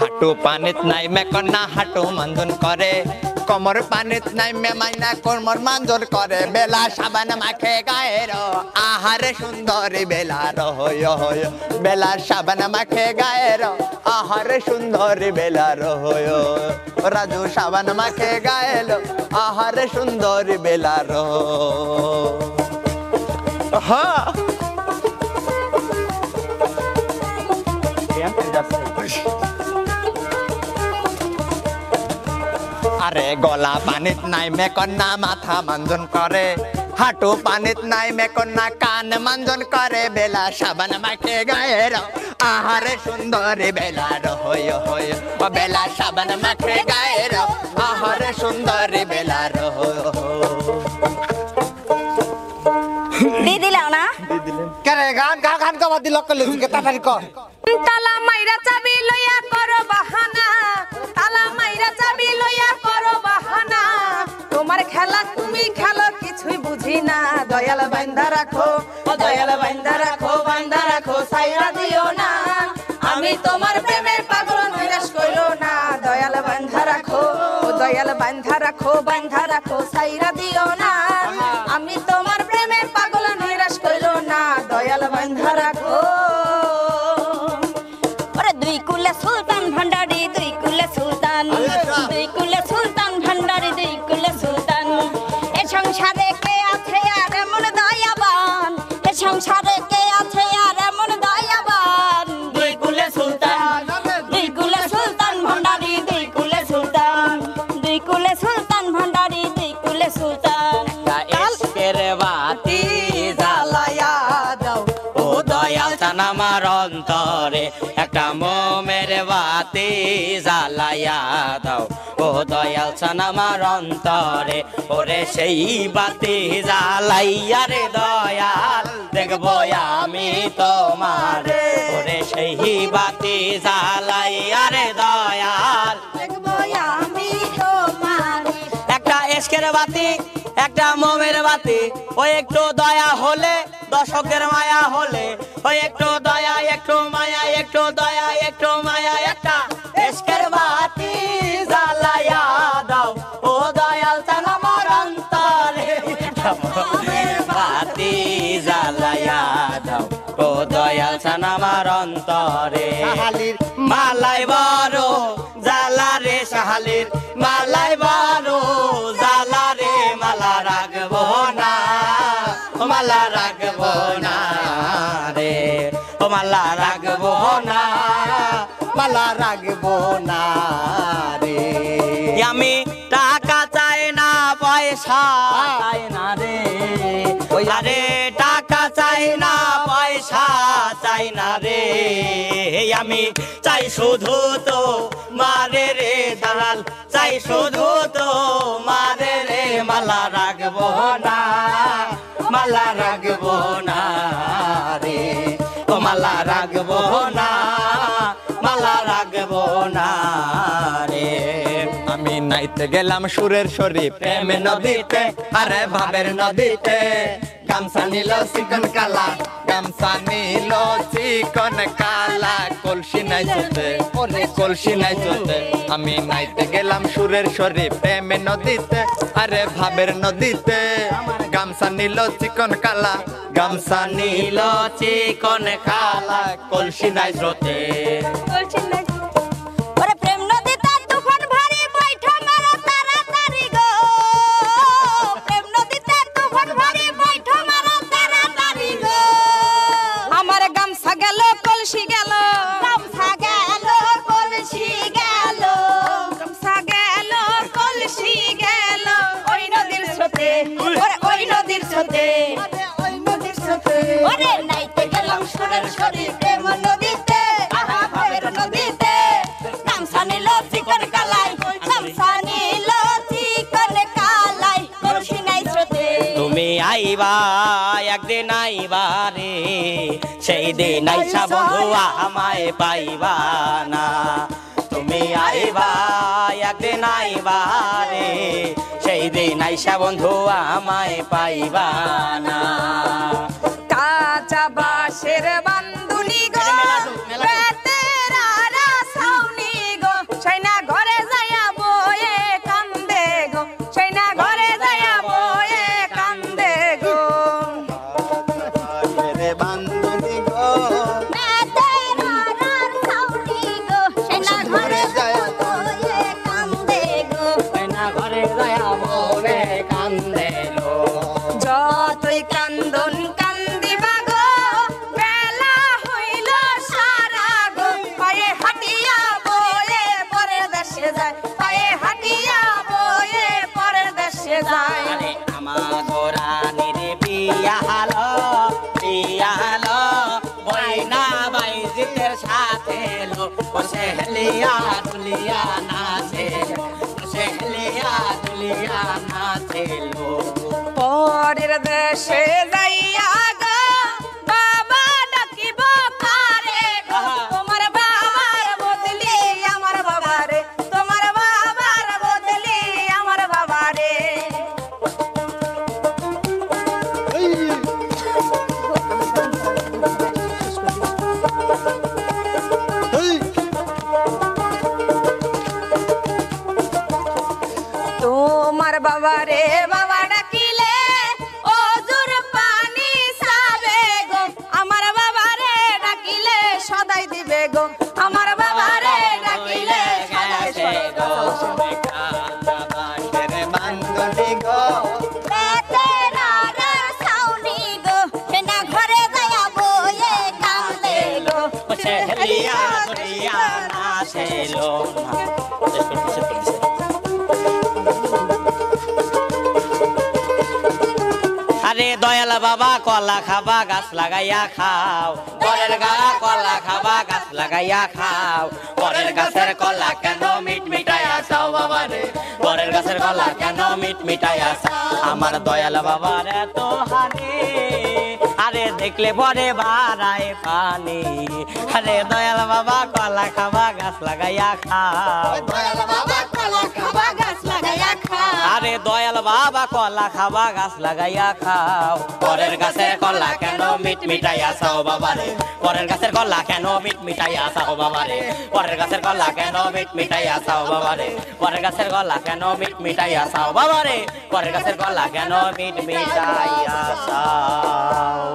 হাঁটু পানিত নাই মে কন্যা হাঁটু মাঞ্জন করে কোমর পানিত নাই মে মাইনা কোমর মাঞ্জন করে বেলা সাবান মাখে গায়ের আহারে সুন্দরী বেলা রহয় হয় বেলা সাবান মাখে গায়ের আহারে সুন্দরী বেলা রহয় রাজু সাবান মাখে গায়েল আহারে সুন্দরী বেলা রহ হ্যাঁ আরে গলা পানিত নাই মে কন্যা মাথা মাঞ্জন করে হাঁটু পানিত নাই মে কন্যা কান মাঞ্জন করে বেলা সাবান মাখে গায়ের আহারে সুন্দরী বেলা রহয় হয় বেলা সাবান মাখে গায়ের আহারে সুন্দরী বেলা রহয় দি দিলাও না কেরে গান গা গান গাওয়া দিল কলে কে তাড়াতাড়ি কর তালা মাইরা চাবি লইয়া করো বাহানা তালা মাইরা চাবি লইয়া করো বাহানা তোমার খেলা তুমি খেলো কিছুই বুঝি না দয়াল বান্ধা রাখো ও দয়াল বান্ধা রাখো সাইরা দিও না আমি তোমার প্রেমের পাগল নিরাশ কইরো না দয়াল বান্ধা রাখো ও দয়াল বান্ধা রাখো সাইরা দিও না আমি তোমার প্রেমের পাগল নিরাশ কইরো না দয়াল বান্ধা রাখো ওরে দুই কুলে সুলতান ভান্ডারি দুই কুলে সুলতান ভান্ডারি দুই কুলে সুলতান এ সংসারে কে আছে আর এমন দয়াবান এ সংসারে কে আছে আর এমন দয়াবান দুই কুলে সুলতান ভান্ডারি দুই কুলে সুলতান ভান্ডারি দুই কুলে সুলতান এসকের বাতি জ্বালায়া দাও ও দয়াল চান আমার অন্তরে একটা মোমের বাতি জ্বালায়া দাও ও দয়াল চান আমার অন্তরে ওরে সেই বাতি জ্বালাইয়া রে দয়াল দেখবো আমি তোমারে ওরে সেই বাতি জ্বালাইয়া রে দয়াল দেখবো আমি তোমারে একটা এসকের বাতি একটা মোমের বাতি ওই একটু দয়া হলে দর্শকের মায়া হলে ওই একটু দয়া একটু মায়া একটু দয়া একটু মায়া একটা এসকের বাতি জ্বালায়া দাও ও দয়াল চান আমার অন্তরে বাতি জ্বালায়া দাও ও দয়াল চান আমার অন্তরে শাহালির মালাই বড় জ্বালা রে শাহালির মালাই বড় জ্বালা রে মালা রাখবো না মালা রাখবো না রে ও মালা রাখবো না মালা রাখবো না রে আমি টাকা চাই না পয়সা চাই না রে আরে টাকা চাই না পয়সা চাই না রে আমি চাই শুধু তো মারে রে দালাল চাই শুধু তো মারে রে মালা রাখবো না মালা রাখবো না রে ও মালা রাখবো না মালা রাখবো না রে আমি নাইতে গেলাম সুরের শরীফ প্রেম নদীতে আরে ভাবের নদীতে গামছা নিল চিকন কালা গামছা নিল চিকন কালা কলসি নাই চলতে কলসি নাই চলতে আমি নাইতে গেলাম সুরের শরীফ প্রেম নদীতে আরে ভাবের নদীতে গামছা নিল চিকন কালা গামছা নিল চিকন কালা কলসি নাই স্রোতে ওরে প্রেম নদীতে তুফান ভারী বৈঠা মারো তাড়াতাড়ি গো প্রেম নদীতে তুফান ভারী বৈঠা মারো তাড়াতাড়ি গো আমার গামছা গেল কলসি গেল গামছা গেল কলসি গেল গামছা গেল কলসি গেল ওই নদীর স্রোতে ওরে ওই নদীর স্রোতে ওরে নাইতে গেলাম সুরের শরীর প্রেম নদীতে আহা ভাবের নদীতে গামছা নিল চিকন কালাই গামছা নিল চিকন কালাই কলসি নাই স্রোতে তুমি আইবা একদিন আইবা রে সেই দিন আইসা বন্ধু আমায় পাইবা না তুমি আইবা একদিন আইবা রে সেই দিন আইসা বন্ধু আমায় পাইবা না কাঁচা বাঁশের বান্ধুনি গো রাতের আরা ছাউনি ও সেহলিয়া দুলিয়া নাচে ও সেহলিয়া দুলিয়া নাচে লো পরের দেশে যাইয়া গো বাবা ডাকিব কারে গো তোমার বাবার বদলি আমার বাবারে তোমার বাবার বদলি আমার বাবারে তোমার বাবারে বাবা ডাকিলে ওজুর পানি সাবে গো আমার বাবারে ডাকিলে সদাই দিবে গো আমার বাবারে ডাকিলে সদাই দিবে গো বাঁশের বান্ধবী গো পেতে নারের ছাউনি গো হেনা ঘরে যায়া বয়ে কান্দে গো ও সেহলিয়া দুলিয়া নাচে লো আরে দয়াল বাবা কলা খাবা গাছ লাগাইয়া খাও পরের গালা কলা খাবা গাছ লাগাইয়া খাও পরের গাছের কলা কেন মিট মিটাইয়া খাও বাবা রে পরের গাছের কলা কেন মিট মিটাইয়া খাও আমার দয়াল বাবার এত হানি আরে দেখলে পরে বাড়ায় পানি আরে দয়াল বাবা কলা খাবা গাছ লাগাইয়া খাও দয়াল বাবা কলা খাবা গাছ লাগায়া খা আরে দয়াল বাবা কলা খাবা গাছ লাগাইয়া খাও পরের গাছের কলা কেন মিট মিটাইয়া খাও বাবা রে পরের গাছের কলা কেন মিট মিটাইয়া খাও বাবা রে পরের গাছের কলা কেন মিট মিটাইয়া খাও বাবা রে পরের গাছের কলা কেন মিট মিটাইয়া খাও বাবা রে পরের গাছের কলা কেন মিট মিটাইয়া খাও